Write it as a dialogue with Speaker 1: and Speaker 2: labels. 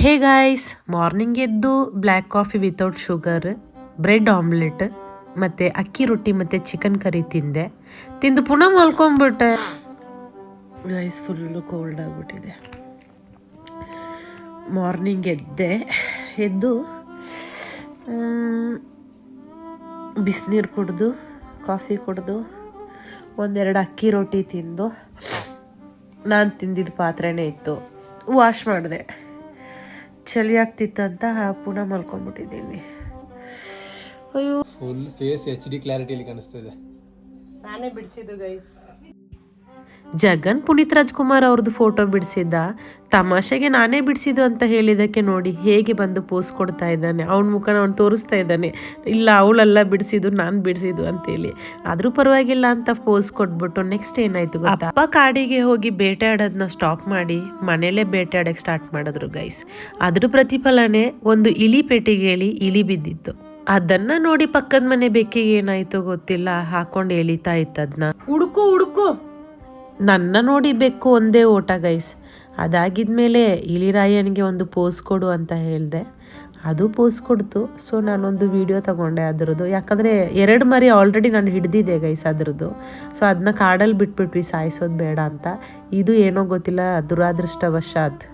Speaker 1: Hey guys, morning ಎದ್ದು black coffee without sugar, bread omelette ಮತ್ತು ಅಕ್ಕಿ ರೊಟ್ಟಿ ಮತ್ತು ಚಿಕನ್ ಕರಿ ತಿಂದು ಪುನಃ ಮಲ್ಕೊಂಡ್ಬಿಟ್ಟೆ. ಗೈಸ್ ಫುಲ್ಲು ಕೋಲ್ಡ್ ಆಗಿಬಿಟ್ಟಿದೆ. ಮಾರ್ನಿಂಗ್ ಎದ್ದು ಬಿಸಿನೀರು ಕುಡಿದು ಕಾಫಿ ಕುಡಿದು ಒಂದೆರಡು ಅಕ್ಕಿ ರೊಟ್ಟಿ ತಿಂದು ನಾನು ತಿಂದಿದ್ದ ಪಾತ್ರೆನೇ ಇತ್ತು, ವಾಶ್ ಮಾಡಿದೆ. ಚಳಿ ಆಗ್ತಿತ್ತಂತ ಪುನಃ ಮಲ್ಕೊಂಡ್ಬಿಟ್ಟಿದ್ದೀನಿ. ಅಯ್ಯೋ,
Speaker 2: ಫುಲ್ ಫೇಸ್ HD ಕ್ಲಾರಿಟಿಯಲ್ಲಿ ಕಾಣಿಸ್ತಿದೆ.
Speaker 1: ನಾನೇ ಬಿಡಿಸಿದ್ದು ಗೈಸ್. ಜಗನ್ ಪುನೀತ್ ರಾಜ್ಕುಮಾರ್ ಅವ್ರದ್ದು ಫೋಟೋ ಬಿಡಿಸಿದ್ದ. ತಮಾಷೆಗೆ ನಾನೇ ಬಿಡಿಸಿದ್ದು ಅಂತ ಹೇಳಿದ್ದಕ್ಕೆ ನೋಡಿ ಹೇಗೆ ಬಂದು ಪೋಸ್ ಕೊಡ್ತಾ ಇದ್ದಾನೆ. ಅವನ ಮುಖನ ಅವ್ನು ತೋರಿಸ್ತಾ ಇದ್ದಾನೆ, ಇಲ್ಲ ಅವಳೆಲ್ಲ ಬಿಡಿಸಿದ್ದು ನಾನು ಬಿಡಿಸಿದ್ದು ಅಂತೇಳಿ. ಆದರೂ ಪರವಾಗಿಲ್ಲ ಅಂತ ಪೋಸ್ ಕೊಟ್ಬಿಟ್ಟು ನೆಕ್ಸ್ಟ್ ಏನಾಯ್ತು ಗೊತ್ತಾ, ಅಪ್ಪ ಕಾಡಿಗೆ ಹೋಗಿ ಬೇಟೆ ಆಡೋದನ್ನ ಸ್ಟಾಪ್ ಮಾಡಿ ಮನೇಲೇ ಬೇಟೆ ಆಡೋಕ್ಕೆ ಸ್ಟಾರ್ಟ್ ಮಾಡಿದ್ರು ಗೈಸ್. ಅದ್ರ ಪ್ರತಿಫಲನೇ ಒಂದು ಇಲಿ ಪೆಟ್ಟಿಗೆಯಲ್ಲಿ ಇಲಿ ಬಿದ್ದಿತ್ತು. ಅದನ್ನ ನೋಡಿ ಪಕ್ಕದ ಮನೆ ಬೆಕ್ಕಿಗೆ ಏನಾಯ್ತೋ ಗೊತ್ತಿಲ್ಲ, ಹಾಕೊಂಡು ಎಳಿತಾ ಇತ್ತದನ್ನ. ಹುಡುಕು ನನ್ನ ನೋಡಿ ಬೆಕ್ಕು ಒಂದೇ ಓಟ ಗೈಸ್. ಅದಾಗಿದ್ಮೇಲೆ ಇಲಿರಾಯನಿಗೆ ಒಂದು ಪೋಸ್ ಕೊಡು ಅಂತ ಹೇಳಿದೆ, ಅದು ಪೋಸ್ ಕೊಡ್ತು. ಸೊ ನಾನೊಂದು ವಿಡಿಯೋ ತಗೊಂಡೆ ಅದರದ್ದು, ಯಾಕಂದರೆ 2 ಮರಿ ಆಲ್ರೆಡಿ ನಾನು ಹಿಡ್ದಿದ್ದೆ ಗೈಸ್ ಅದರದ್ದು. ಸೊ ಅದನ್ನ ಕಾಡಲ್ಲಿ ಬಿಟ್ಬಿಟ್ವಿ, ಸಾಯಿಸೋದು ಬೇಡ ಅಂತ. ಇದು ಏನೋ ಗೊತ್ತಿಲ್ಲ, ದುರಾದೃಷ್ಟವಶಾತ್